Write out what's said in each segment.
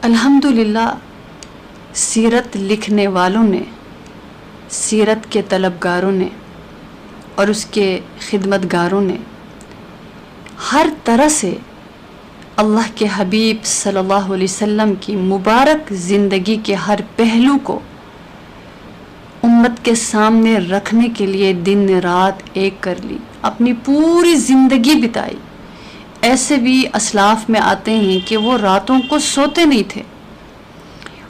الحمدللہ سیرت لکھنے والوں نے، سیرت کے طلبگاروں نے اور اس کے خدمتگاروں نے ہر طرح سے اللہ کے حبیب صلی اللہ علیہ وسلم کی مبارک زندگی کے ہر پہلو کو امت کے سامنے رکھنے کے لیے دن رات ایک کر لی، اپنی پوری زندگی بتائی۔ ایسے بھی اسلاف میں آتے ہیں کہ وہ راتوں کو سوتے نہیں تھے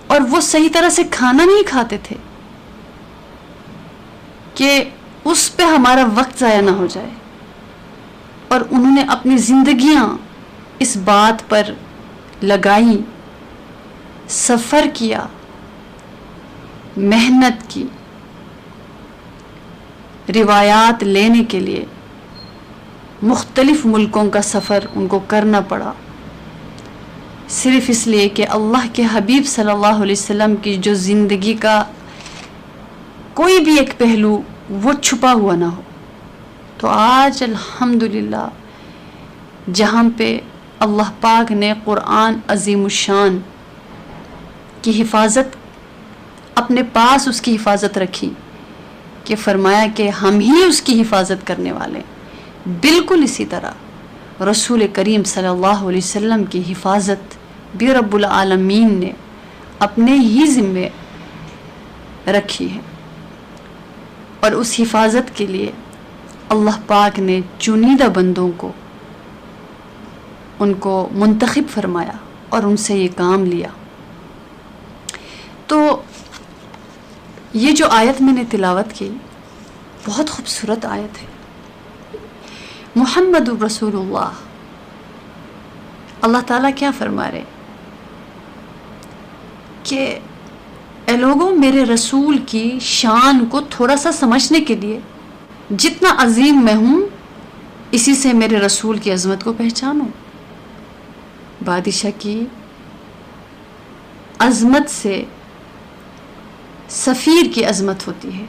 اور وہ صحیح طرح سے کھانا نہیں کھاتے تھے کہ اس پہ ہمارا وقت ضائع نہ ہو جائے، اور انہوں نے اپنی زندگیاں اس بات پر لگائیں، سفر کیا، محنت کی، روایات لینے کے لیے مختلف ملکوں کا سفر ان کو کرنا پڑا، صرف اس لیے کہ اللہ کے حبیب صلی اللہ علیہ وسلم کی جو زندگی کا کوئی بھی ایک پہلو وہ چھپا ہوا نہ ہو۔ تو آج الحمدللہ جہاں پہ اللہ پاک نے قرآن عظیم الشان کی حفاظت اپنے پاس، اس کی حفاظت رکھی کہ فرمایا کہ ہم ہی اس کی حفاظت کرنے والے ہیں، بالکل اسی طرح رسول کریم صلی اللہ علیہ وسلم کی حفاظت بھی رب العالمین نے اپنے ہی ذمے رکھی ہے، اور اس حفاظت کے لیے اللہ پاک نے چنیدہ بندوں کو ان کو منتخب فرمایا اور ان سے یہ کام لیا۔ تو یہ جو آیت میں نے تلاوت کی بہت خوبصورت آیت ہے۔ محمد رسول اللہ تعالیٰ کیا فرما رہے کہ اے لوگوں، میرے رسول کی شان کو تھوڑا سا سمجھنے کے لیے، جتنا عظیم میں ہوں اسی سے میرے رسول کی عظمت کو پہچانو۔ بادشاہ کی عظمت سے سفیر کی عظمت ہوتی ہے،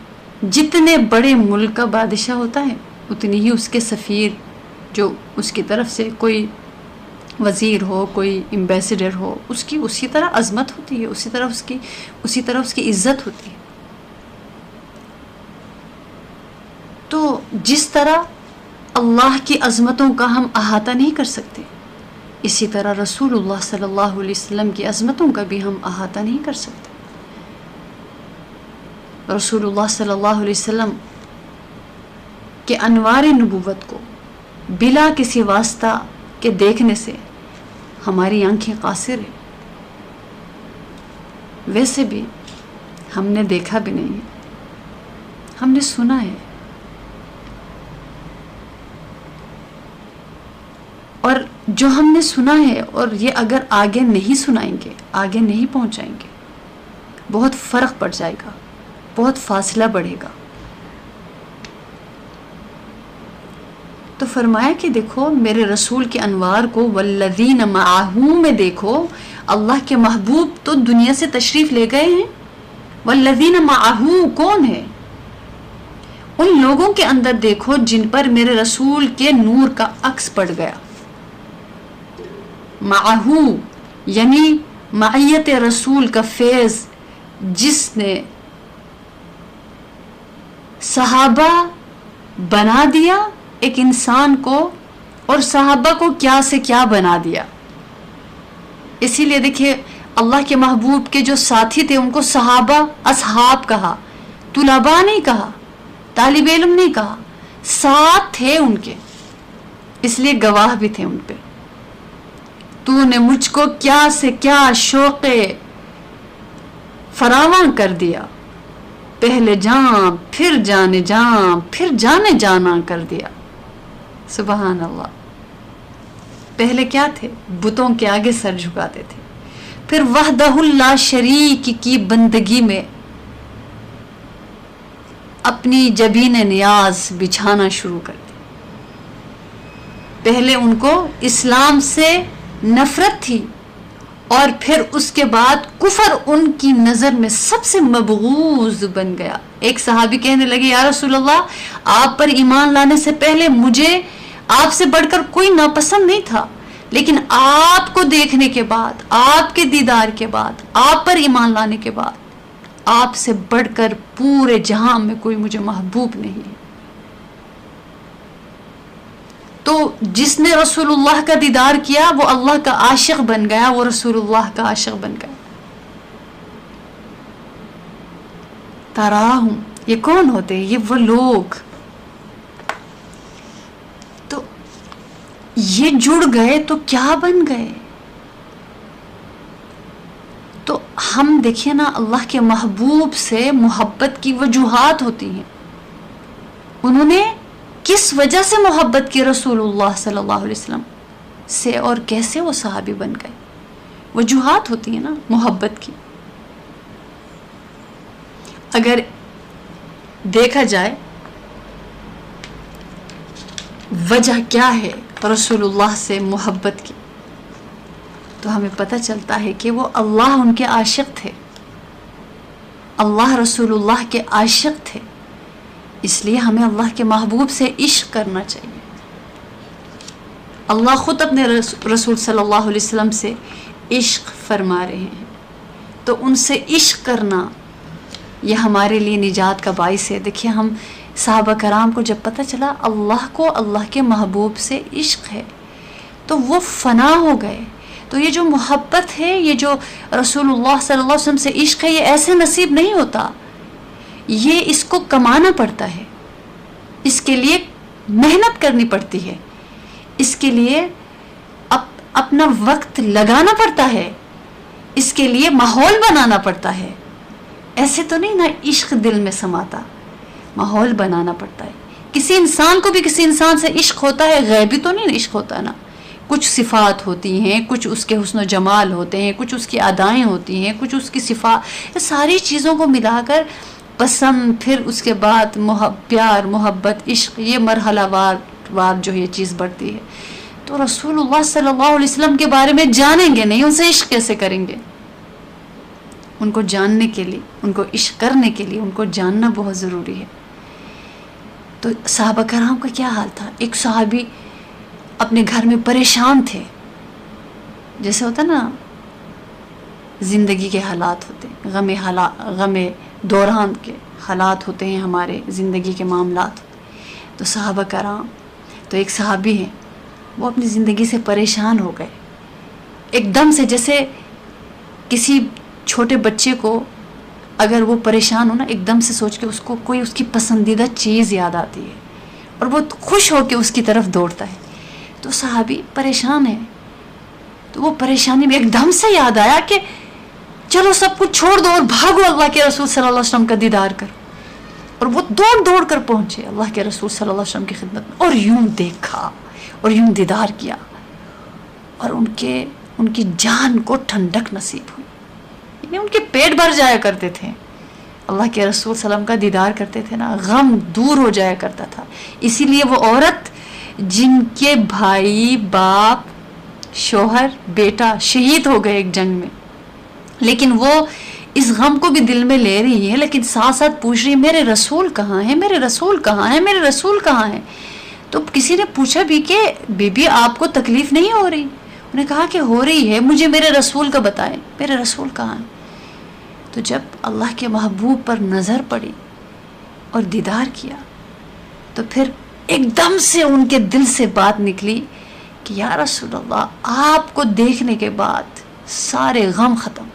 جتنے بڑے ملک کا بادشاہ ہوتا ہے اتنی ہی اس کے سفیر، جو اس کی طرف سے کوئی وزیر ہو، کوئی ایمبیسڈر ہو، اس کی اسی طرح عظمت ہوتی ہے، اسی طرح اس کی عزت ہوتی ہے۔ تو جس طرح اللہ کی عظمتوں کا ہم احاطہ نہیں کر سکتے، اسی طرح رسول اللہ صلی اللہ علیہ وسلم کی عظمتوں کا بھی ہم احاطہ نہیں کر سکتے۔ رسول اللہ صلی اللہ علیہ وسلم کہ انوار نبوت کو بلا کسی واسطہ کے دیکھنے سے ہماری آنکھیں قاصر ہیں، ویسے بھی ہم نے دیکھا بھی نہیں ہے، ہم نے سنا ہے، اور جو ہم نے سنا ہے اور یہ اگر آگے نہیں سنائیں گے، آگے نہیں پہنچائیں گے، بہت فرق پڑ جائے گا، بہت فاصلہ بڑھے گا۔ تو فرمایا کہ دیکھو میرے رسول کے انوار کو، والذین معہ میں دیکھو، اللہ کے محبوب تو دنیا سے تشریف لے گئے ہیں۔ والذین معہ کون ہے؟ ان لوگوں کے اندر دیکھو جن پر میرے رسول کے نور کا عکس پڑ گیا۔ معہ یعنی معیت رسول کا فیض، جس نے صحابہ بنا دیا ایک انسان کو، اور صحابہ کو کیا سے کیا بنا دیا۔ اسی لیے دیکھیے اللہ کے محبوب کے جو ساتھی تھے ان کو صحابہ، اصحاب کہا، طلباء نہیں کہا، طالب علم نہیں کہا، ساتھ تھے ان کے، اس لیے گواہ بھی تھے ان پہ۔ تو نے مجھ کو کیا سے کیا شوق فراواں کر دیا، پہلے جان پھر جانے جان پھر جانے جانا کر دیا۔ سبحان اللہ۔ پہلے کیا تھے؟ بتوں کے آگے سر جھکاتے تھے، پھر وحدہ لا شریک کی بندگی میں اپنی جبین نیاز بچھانا شروع کر دی۔ پہلے ان کو اسلام سے نفرت تھی، اور پھر اس کے بعد کفر ان کی نظر میں سب سے مبغوض بن گیا۔ ایک صحابی کہنے لگے یا رسول اللہ، آپ پر ایمان لانے سے پہلے مجھے آپ سے بڑھ کر کوئی ناپسند نہیں تھا، لیکن آپ کو دیکھنے کے بعد، آپ کے دیدار کے بعد، آپ پر ایمان لانے کے بعد، آپ سے بڑھ کر پورے جہاں میں کوئی مجھے محبوب نہیں ہے۔ تو جس نے رسول اللہ کا دیدار کیا وہ اللہ کا عاشق بن گیا، وہ رسول اللہ کا عاشق بن گیا۔ تراہم، یہ کون ہوتے ہیں؟ یہ وہ لوگ، تو یہ جڑ گئے تو کیا بن گئے؟ تو ہم دیکھیے نا، اللہ کے محبوب سے محبت کی وجوہات ہوتی ہیں۔ انہوں نے کس وجہ سے محبت کی رسول اللہ صلی اللہ علیہ وسلم سے، اور کیسے وہ صحابی بن گئے؟ وجوہات ہوتی ہیں نا محبت کی۔ اگر دیکھا جائے وجہ کیا ہے رسول اللہ سے محبت کی، تو ہمیں پتہ چلتا ہے کہ وہ اللہ ان کے عاشق تھے، اللہ رسول اللہ کے عاشق تھے، اس لیے ہمیں اللہ کے محبوب سے عشق کرنا چاہیے۔ اللہ خود اپنے رسول صلی اللہ علیہ وسلم سے عشق فرما رہے ہیں، تو ان سے عشق کرنا یہ ہمارے لیے نجات کا باعث ہے۔ دیکھیے، ہم صحابہ کرام کو جب پتہ چلا اللہ کو اللہ کے محبوب سے عشق ہے تو وہ فنا ہو گئے۔ تو یہ جو محبت ہے، یہ جو رسول اللہ صلی اللہ علیہ وسلم سے عشق ہے، یہ ایسے نصیب نہیں ہوتا، یہ اس کو کمانا پڑتا ہے، اس کے لیے محنت کرنی پڑتی ہے، اس کے لیے اپنا وقت لگانا پڑتا ہے، اس کے لیے ماحول بنانا پڑتا ہے۔ ایسے تو نہیں نا عشق دل میں سماتا، ماحول بنانا پڑتا ہے۔ کسی انسان کو بھی کسی انسان سے عشق ہوتا ہے، غیبی تو نہیں عشق ہوتا نا، کچھ صفات ہوتی ہیں، کچھ اس کے حسن و جمال ہوتے ہیں، کچھ اس کی ادائیں ہوتی ہیں، کچھ اس کی صفات، ساری چیزوں کو ملا کر پسند، پھر اس کے بعد پیار، محبت، عشق، یہ مرحلہ وار جو یہ چیز بڑھتی ہے۔ تو رسول اللہ صلی اللہ علیہ وسلم کے بارے میں جانیں گے نہیں، ان سے عشق کیسے کریں گے؟ ان کو جاننے کے لیے، ان کو عشق کرنے کے لیے ان کو جاننا بہت ضروری ہے۔ تو صحابہ کرام کا کیا حال تھا؟ ایک صحابی اپنے گھر میں پریشان تھے، جیسے ہوتا نا زندگی کے حالات ہوتے ہیں، غم دوران کے حالات ہوتے ہیں، ہمارے زندگی کے معاملات۔ تو صحابہ کرام، تو ایک صحابی ہیں، وہ اپنی زندگی سے پریشان ہو گئے ایک دم سے، جیسے کسی چھوٹے بچے کو اگر وہ پریشان ہو نا، ایک دم سے سوچ کے اس کو کوئی اس کی پسندیدہ چیز یاد آتی ہے اور وہ خوش ہو کے اس کی طرف دوڑتا ہے۔ تو صحابی پریشان ہے، تو وہ پریشانی میں ایک دم سے یاد آیا کہ چلو سب کچھ چھوڑ دو اور بھاگو اللہ کے رسول صلی اللہ علیہ وسلم کا دیدار کرو۔ اور وہ دوڑ کر پہنچے اللہ کے رسول صلی اللہ علیہ وسلم کی خدمت میں، اور یوں دیکھا اور یوں دیدار کیا، اور ان کی جان کو ٹھنڈک نصیب ہوئی، یعنی ان کے پیٹ بھر جایا کرتے تھے، اللہ کے رسول صلی اللہ علیہ وسلم کا دیدار کرتے تھے نا، غم دور ہو جایا کرتا تھا۔ اسی لیے وہ عورت جن کے بھائی، باپ، شوہر، بیٹا شہید ہو گئے ایک جنگ میں، لیکن وہ اس غم کو بھی دل میں لے رہی ہے، لیکن ساتھ ساتھ پوچھ رہی ہے میرے رسول کہاں ہیں، میرے رسول کہاں ہیں، میرے رسول کہاں ہیں۔ تو کسی نے پوچھا بھی کہ بی بی آپ کو تکلیف نہیں ہو رہی؟ انہوں نے کہا کہ ہو رہی ہے، مجھے میرے رسول کا بتائیں، میرے رسول کہاں ہیں۔ تو جب اللہ کے محبوب پر نظر پڑی اور دیدار کیا، تو پھر ایک دم سے ان کے دل سے بات نکلی کہ یا رسول اللہ، آپ کو دیکھنے کے بعد سارے غم ختم،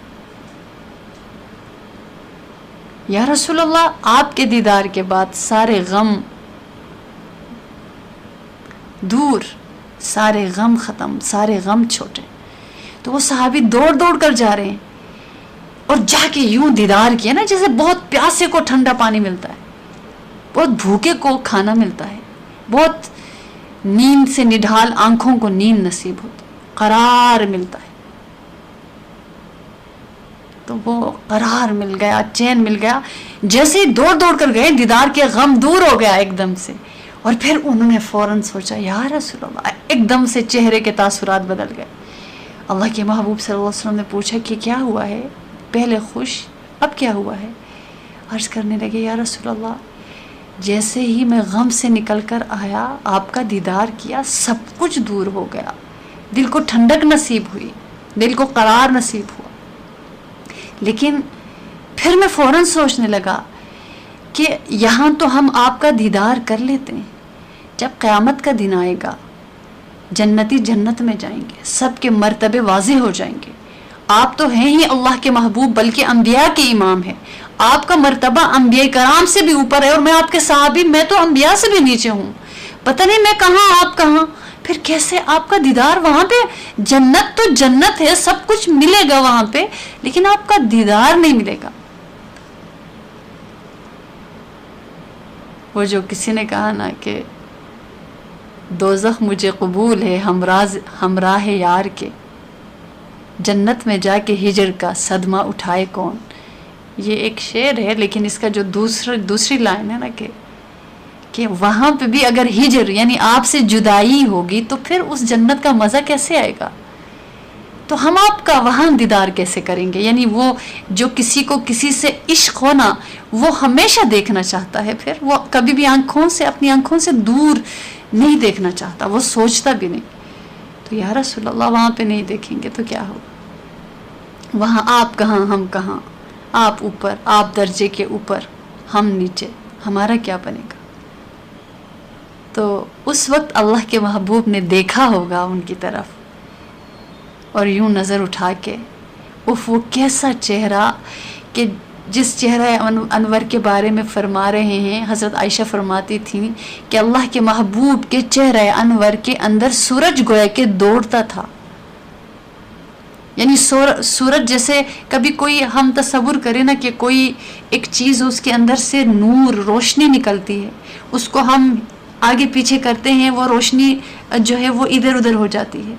یا رسول اللہ آپ کے دیدار کے بعد سارے غم دور، سارے غم ختم، سارے غم چھوٹے۔ تو وہ صحابی دوڑ کر جا رہے ہیں، اور جا کے یوں دیدار کیا نا، جیسے بہت پیاسے کو ٹھنڈا پانی ملتا ہے، بہت بھوکے کو کھانا ملتا ہے، بہت نیند سے نڈھال آنکھوں کو نیند نصیب ہوتی، قرار ملتا ہے۔ تو وہ قرار مل گیا، چین مل گیا، جیسے ہی دوڑ کر گئے، دیدار کے غم دور ہو گیا ایک دم سے۔ اور پھر انہوں نے فوراً سوچا یا رسول اللہ، ایک دم سے چہرے کے تاثرات بدل گئے۔ اللہ کے محبوب صلی اللہ علیہ وسلم نے پوچھا کہ کیا ہوا ہے؟ پہلے خوش، اب کیا ہوا ہے؟ عرض کرنے لگے یا رسول اللہ، جیسے ہی میں غم سے نکل کر آیا، آپ کا دیدار کیا، سب کچھ دور ہو گیا، دل کو ٹھنڈک نصیب ہوئی، دل کو قرار نصیب ہوا. لیکن پھر میں فوراً سوچنے لگا کہ یہاں تو ہم آپ کا دیدار کر لیتے ہیں، جب قیامت کا دن آئے گا جنتی جنت میں جائیں گے، سب کے مرتبے واضح ہو جائیں گے. آپ تو ہیں ہی اللہ کے محبوب، بلکہ انبیاء کے امام ہیں. آپ کا مرتبہ انبیاء کرام سے بھی اوپر ہے، اور میں آپ کے صحابی، میں تو انبیاء سے بھی نیچے ہوں. پتہ نہیں میں کہاں آپ کہاں، پھر کیسے آپ کا دیدار وہاں پہ؟ جنت تو جنت ہے، سب کچھ ملے گا وہاں پہ، لیکن آپ کا دیدار نہیں ملے گا. وہ جو کسی نے کہا نا کہ دوزخ مجھے قبول ہے ہمراہ یار کے، جنت میں جا کے ہجر کا صدمہ اٹھائے کون. یہ ایک شعر ہے، لیکن اس کا جو دوسری لائن ہے نا کہ وہاں پہ بھی اگر ہجر یعنی آپ سے جدائی ہوگی تو پھر اس جنت کا مزہ کیسے آئے گا. تو ہم آپ کا وہاں دیدار کیسے کریں گے؟ یعنی وہ جو کسی کو کسی سے عشق ہونا، وہ ہمیشہ دیکھنا چاہتا ہے، پھر وہ کبھی بھی اپنی آنکھوں سے دور نہیں دیکھنا چاہتا، وہ سوچتا بھی نہیں. تو یا رسول اللہ وہاں پہ نہیں دیکھیں گے تو کیا ہوگا؟ وہاں آپ کہاں ہم کہاں، آپ اوپر، آپ درجے کے اوپر، ہم نیچے، ہمارا کیا بنے گا؟ تو اس وقت اللہ کے محبوب نے دیکھا ہوگا ان کی طرف اور یوں نظر اٹھا کے، اف وہ کیسا چہرہ، کہ جس چہرہ انور کے بارے میں فرما رہے ہیں، حضرت عائشہ فرماتی تھیں کہ اللہ کے محبوب کے چہرہ انور کے اندر سورج گویا کہ دوڑتا تھا. یعنی سورج جیسے کبھی کوئی ہم تصور کریں نا کہ کوئی ایک چیز اس کے اندر سے نور، روشنی نکلتی ہے، اس کو ہم آگے پیچھے کرتے ہیں، وہ روشنی جو ہے وہ ادھر ادھر ہو جاتی ہے.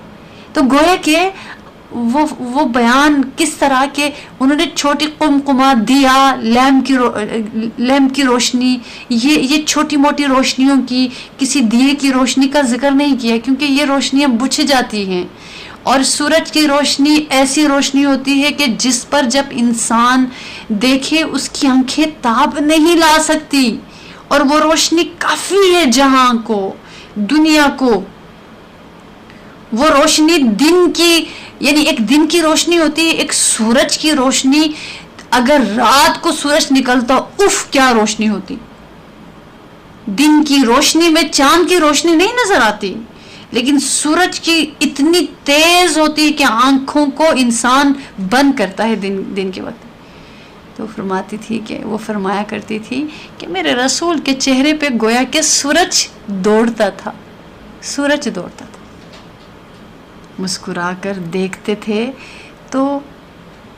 تو گویا کہ وہ بیان کس طرح کہ انہوں نے چھوٹی قمقمہ، دیا، لیمپ کی روشنی، یہ چھوٹی موٹی روشنیوں کی، کسی دیے کی روشنی کا ذکر نہیں کیا، کیونکہ یہ روشنیاں بجھ جاتی ہیں. اور سورج کی روشنی ایسی روشنی ہوتی ہے کہ جس پر جب انسان دیکھے اس کی آنکھیں تاب نہیں لا سکتی، اور وہ روشنی کافی ہے جہاں کو، دنیا کو. وہ روشنی دن کی، یعنی ایک دن کی روشنی ہوتی ہے، ایک سورج کی روشنی. اگر رات کو سورج نکلتا، اف کیا روشنی ہوتی. دن کی روشنی میں چاند کی روشنی نہیں نظر آتی، لیکن سورج کی اتنی تیز ہوتی ہے کہ آنکھوں کو انسان بند کرتا ہے دن کے وقت. تو وہ فرمایا کرتی تھی کہ میرے رسول کے چہرے پہ گویا کہ سورج دوڑتا تھا. مسکرا کر دیکھتے تھے تو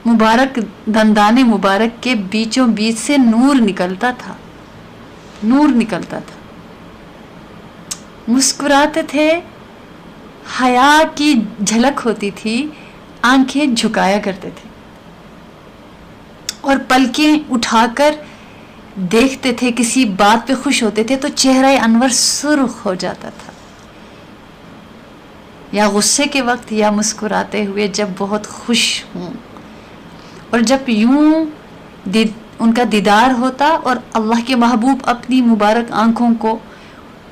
مبارک دندان مبارک کے بیچوں بیچ سے نور نکلتا تھا. مسکراتے تھے، حیا کی جھلک ہوتی تھی، آنکھیں جھکایا کرتے تھے اور پلکیں اٹھا کر دیکھتے تھے. کسی بات پہ خوش ہوتے تھے تو چہرہ انور سرخ ہو جاتا تھا، یا غصے کے وقت یا مسکراتے ہوئے جب بہت خوش ہوں. اور جب یوں ان کا دیدار ہوتا اور اللہ کے محبوب اپنی مبارک آنکھوں کو،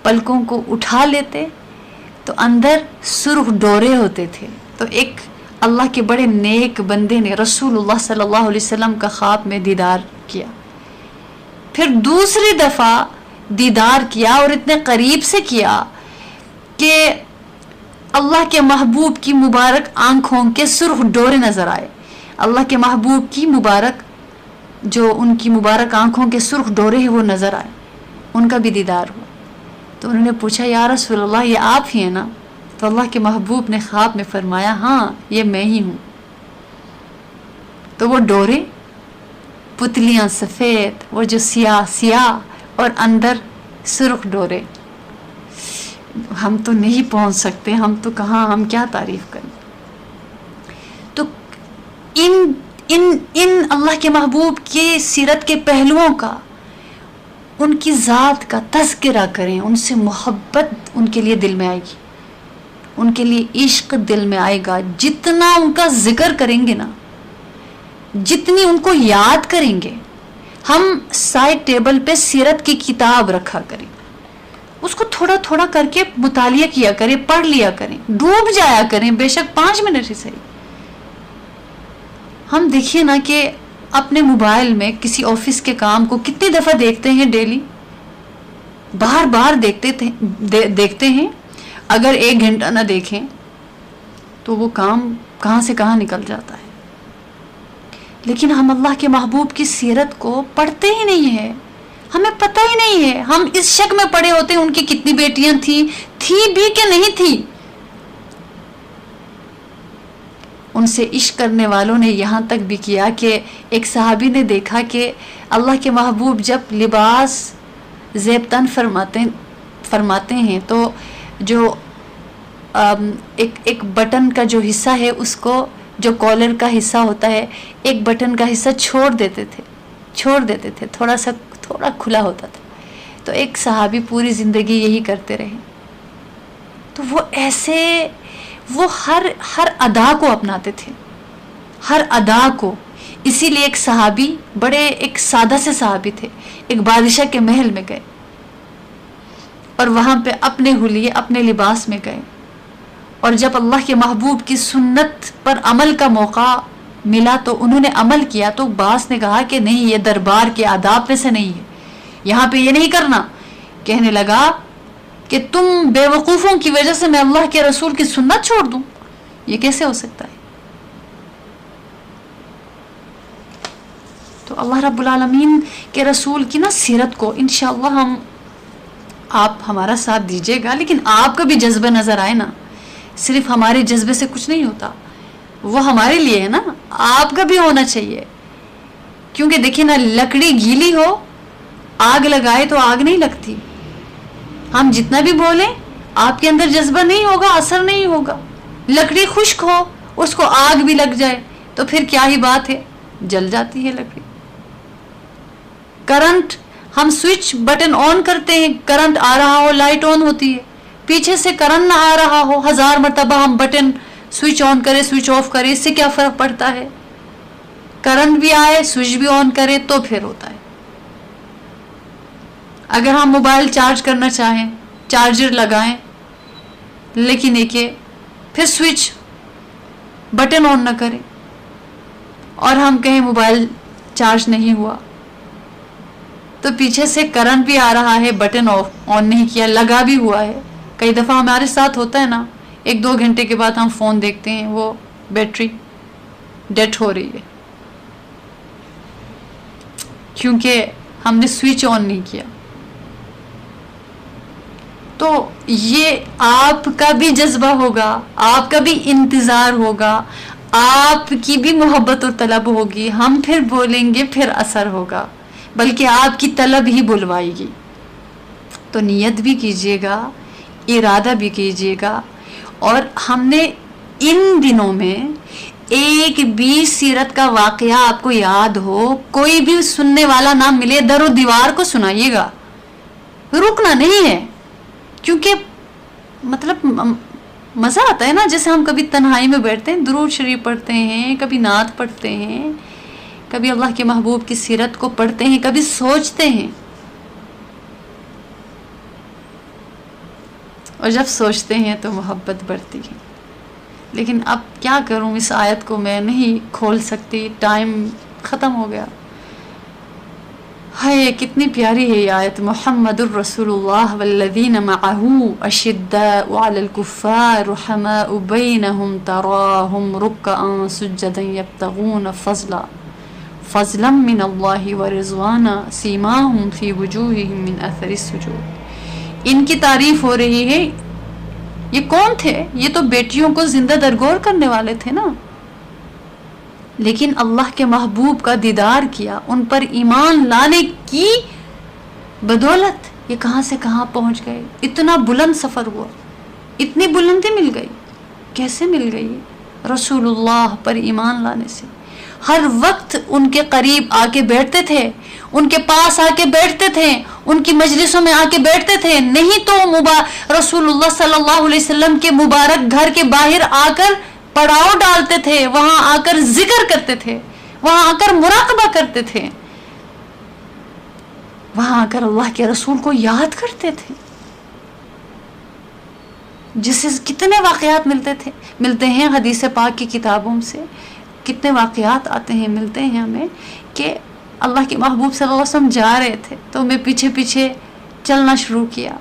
پلکوں کو اٹھا لیتے تو اندر سرخ ڈورے ہوتے تھے. تو ایک اللہ کے بڑے نیک بندے نے رسول اللہ صلی اللہ علیہ وسلم کا خواب میں دیدار کیا، پھر دوسری دفعہ دیدار کیا اور اتنے قریب سے کیا کہ اللہ کے محبوب کی مبارک آنکھوں کے سرخ ڈورے نظر آئے. اللہ کے محبوب کی مبارک، جو ان کی مبارک آنکھوں کے سرخ ڈورے ہیں وہ نظر آئے. ان کا بھی دیدار ہوا. تو انہوں نے پوچھا یا رسول اللہ یہ آپ ہی ہیں نا؟ تو اللہ کے محبوب نے خواب میں فرمایا ہاں یہ میں ہی ہوں. تو وہ ڈورے، پتلیاں سفید، وہ جو سیاہ اور اندر سرخ ڈورے، ہم تو نہیں پہنچ سکتے، ہم تو کہاں، ہم کیا تعریف کریں. تو ان اللہ کے محبوب کی سیرت کے پہلوؤں کا، ان کی ذات کا تذکرہ کریں، ان سے محبت ان کے لیے دل میں آئے گی، ان کے لیے عشق دل میں آئے گا. جتنا ان کا ذکر کریں گے نا، جتنی ان کو یاد کریں گے. ہم سائڈ ٹیبل پہ سیرت کی کتاب رکھا کریں، اس کو تھوڑا تھوڑا کر کے مطالعہ کیا کریں، پڑھ لیا کریں، ڈوب جایا کریں، بے شک 5 منٹ ہی صحیح۔ ہم دیکھیے نا کہ اپنے موبائل میں کسی آفس کے کام کو کتنی دفعہ دیکھتے ہیں ڈیلی، بار بار دیکھتے ہیں۔ اگر 1 گھنٹہ نہ دیکھیں تو وہ کام کہاں سے کہاں نکل جاتا ہے۔ لیکن ہم اللہ کے محبوب کی سیرت کو پڑھتے ہی نہیں ہیں، ہمیں پتہ ہی نہیں ہے۔ ہم اس شک میں پڑے ہوتے ہیں ان کی کتنی بیٹیاں تھی بھی کہ نہیں تھی۔ ان سے عشق کرنے والوں نے یہاں تک بھی کیا کہ ایک صحابی نے دیکھا کہ اللہ کے محبوب جب لباس زیب تن فرماتے ہیں تو جو ایک بٹن کا جو حصہ ہے، اس کو جو کالر کا حصہ ہوتا ہے، ایک بٹن کا حصہ چھوڑ دیتے تھے، تھوڑا کھلا ہوتا تھا۔ تو ایک صحابی پوری زندگی یہی کرتے رہے۔ تو وہ ہر ادا کو اپناتے تھے، ہر ادا کو۔ اسی لیے ایک صحابی، ایک سادہ سے صحابی تھے، ایک بادشاہ کے محل میں گئے اور وہاں پہ اپنے حلیے، اپنے لباس میں گئے، اور جب اللہ کے محبوب کی سنت پر عمل کا موقع ملا تو انہوں نے عمل کیا۔ تو باس نے کہا کہ نہیں، یہ دربار کے آداب میں سے نہیں ہے، یہاں پہ یہ نہیں کرنا۔ کہنے لگا کہ تم بے وقوفوں کی وجہ سے میں اللہ کے رسول کی سنت چھوڑ دوں، یہ کیسے ہو سکتا ہے؟ تو اللہ رب العالمین کے رسول کی نا سیرت کو انشاءاللہ آپ ہمارا ساتھ دیجیے گا، لیکن آپ کا بھی جذبہ نظر آئے نا، صرف ہمارے جذبے سے کچھ نہیں ہوتا، وہ ہمارے لیے ہے نا، آپ کا بھی ہونا چاہیے۔ کیونکہ دیکھیں نا، لکڑی گیلی ہو، آگ لگائے تو آگ نہیں لگتی۔ ہم جتنا بھی بولیں، آپ کے اندر جذبہ نہیں ہوگا، اثر نہیں ہوگا۔ لکڑی خشک ہو، اس کو آگ بھی لگ جائے تو پھر کیا ہی بات ہے، جل جاتی ہے لکڑی۔ کرنٹ، ہم سوئچ بٹن آن کرتے ہیں، کرنٹ آ رہا ہو، لائٹ آن ہوتی ہے، پیچھے سے کرنٹ نہ آ رہا ہو، 1000 مرتبہ ہم بٹن سوئچ آن کرے، سوئچ آف کرے، اس سے کیا فرق پڑتا ہے؟ کرنٹ بھی آئے، سوئچ بھی آن کرے تو پھر ہوتا ہے۔ اگر ہم موبائل چارج کرنا چاہیں، چارجر لگائیں، لیکن ایک پھر سوئچ بٹن آن نہ کریں اور ہم کہیں موبائل چارج نہیں ہوا، تو پیچھے سے کرنٹ بھی آ رہا ہے، بٹن آن نہیں کیا، لگا بھی ہوا ہے۔ کئی دفعہ ہمارے ساتھ ہوتا ہے نا، 1-2 گھنٹے کے بعد ہم فون دیکھتے ہیں، وہ بیٹری ڈیڈ ہو رہی ہے کیونکہ ہم نے سوئچ آن نہیں کیا۔ تو یہ آپ کا بھی جذبہ ہوگا، آپ کا بھی انتظار ہوگا، آپ کی بھی محبت اور طلب ہوگی، ہم پھر بولیں گے، پھر اثر ہوگا، بلکہ آپ کی طلب ہی بلوائے گی۔ تو نیت بھی کیجیے گا، ارادہ بھی کیجیے گا۔ اور ہم نے ان دنوں میں ایک بھی سیرت کا واقعہ آپ کو یاد ہو، کوئی بھی سننے والا نہ ملے، در و دیوار کو سنائیے گا، رکنا نہیں ہے۔ کیونکہ مطلب مزہ آتا ہے نا، جیسے ہم کبھی تنہائی میں بیٹھتے ہیں، درود شریف پڑھتے ہیں، کبھی نعت پڑھتے ہیں، کبھی اللہ کے محبوب کی سیرت کو پڑھتے ہیں، کبھی سوچتے ہیں، اور جب سوچتے ہیں تو محبت بڑھتی ہے۔ لیکن اب کیا کروں، اس آیت کو میں نہیں کھول سکتی، ٹائم ختم ہو گیا۔ ہے کتنی پیاری ہے یہ آیت، محمد الرسول اللہ والذین معہ اشداء علی الکفار رحماء بینہم تراہم رکعا سجدا یبتغون فضلا من اللہ ورضوانا سیماہم فی وجوہہم من اثر السجود۔ ان کی تعریف ہو رہی ہے۔ یہ کون تھے؟ یہ تو بیٹیوں کو زندہ درگور کرنے والے تھے نا، لیکن اللہ کے محبوب کا دیدار کیا، ان پر ایمان لانے کی بدولت یہ کہاں سے کہاں پہنچ گئے۔ اتنا بلند سفر ہوا، اتنی بلندی مل گئی، کیسے مل گئی؟ رسول اللہ پر ایمان لانے سے۔ ہر وقت ان کے قریب آ کے بیٹھتے تھے، ان کے پاس آ کے بیٹھتے تھے، ان کی مجلسوں میں آ کے بیٹھتے تھے، نہیں تو رسول اللہ صلی اللہ علیہ وسلم کے مبارک گھر کے باہر آ کر پڑاؤ ڈالتے تھے، وہاں آ کر ذکر کرتے تھے، وہاں آ کر مراقبہ کرتے تھے، وہاں آ کر اللہ کے رسول کو یاد کرتے تھے۔ جس سے کتنے واقعات ملتے ہیں حدیث پاک کی کتابوں سے، کتنے واقعات آتے ہیں ملتے ہیں ہمیں کہ اللہ کے محبوب صلی اللہ علیہ وسلم جا رہے تھے تو میں پیچھے پیچھے چلنا شروع کیا،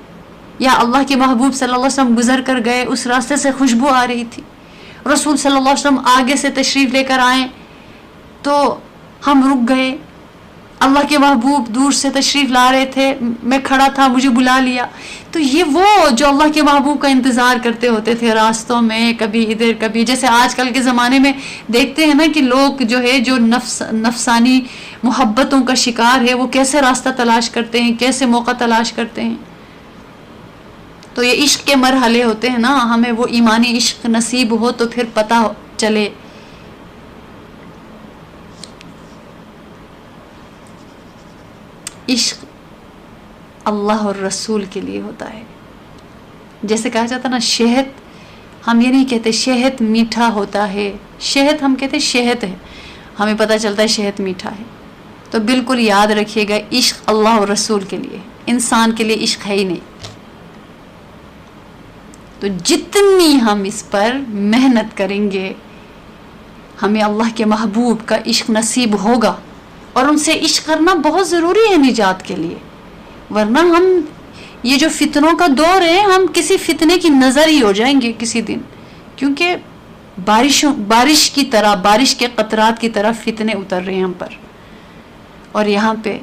یا اللہ کے محبوب صلی اللہ علیہ وسلم گزر کر گئے، اس راستے سے خوشبو آ رہی تھی، رسول صلی اللہ علیہ وسلم آگے سے تشریف لے کر آئیں تو ہم رک گئے، اللہ کے محبوب دور سے تشریف لا رہے تھے، میں کھڑا تھا، مجھے بلا لیا۔ تو یہ وہ جو اللہ کے محبوب کا انتظار کرتے ہوتے تھے راستوں میں، کبھی ادھر کبھی، جیسے آج کل کے زمانے میں دیکھتے ہیں نا کہ لوگ جو ہے جو نفسانی محبتوں کا شکار ہے وہ کیسے راستہ تلاش کرتے ہیں، کیسے موقع تلاش کرتے ہیں۔ تو یہ عشق کے مرحلے ہوتے ہیں نا، ہمیں وہ ایمانی عشق نصیب ہو تو پھر پتہ چلے۔ عشق اللہ اور رسول کے لیے ہوتا ہے، جیسے کہا جاتا نا شہد، ہم یہ نہیں کہتے شہد میٹھا ہوتا ہے، شہد ہم کہتے شہد ہے، ہمیں پتہ چلتا ہے شہد میٹھا ہے۔ تو بالکل یاد رکھیے گا عشق اللہ اور رسول کے لیے، انسان کے لیے عشق ہے ہی نہیں۔ تو جتنی ہم اس پر محنت کریں گے ہمیں اللہ کے محبوب کا عشق نصیب ہوگا، اور ان سے عشق کرنا بہت ضروری ہے نجات کے لیے، ورنہ ہم یہ جو فتنوں کا دور ہے ہم کسی فتنے کی نظر ہی ہو جائیں گے کسی دن، کیونکہ بارش کی طرح، بارش کے قطرات کی طرح فتنے اتر رہے ہیں ہم پر، اور یہاں پہ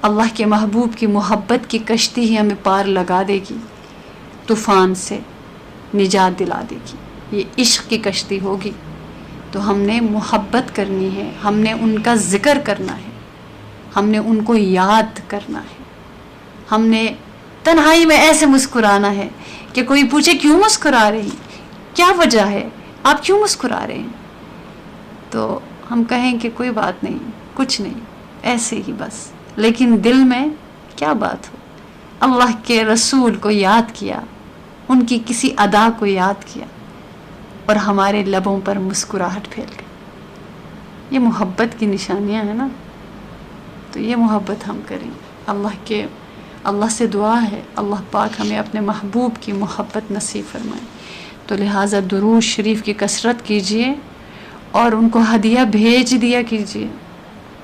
اللہ کے محبوب کی محبت کی کشتی ہی ہمیں پار لگا دے گی، طوفان سے نجات دلا دے گی، یہ عشق کی کشتی ہوگی۔ تو ہم نے محبت کرنی ہے، ہم نے ان کا ذکر کرنا ہے، ہم نے ان کو یاد کرنا ہے، ہم نے تنہائی میں ایسے مسکرانا ہے کہ کوئی پوچھے کیوں مسکرا رہی، کیا وجہ ہے، آپ کیوں مسکرا رہے ہیں، تو ہم کہیں کہ کوئی بات نہیں، کچھ نہیں، ایسے ہی بس، لیکن دل میں کیا بات ہو، اللہ کے رسول کو یاد کیا، ان کی کسی ادا کو یاد کیا، اور ہمارے لبوں پر مسکراہٹ پھیل گئی۔ یہ محبت کی نشانیاں ہیں نا، تو یہ محبت ہم کریں۔ اللہ سے دعا ہے اللہ پاک ہمیں اپنے محبوب کی محبت نصیب فرمائے۔ تو لہٰذا درود شریف کی کثرت کیجیے اور ان کو ہدیہ بھیج دیا کیجیے۔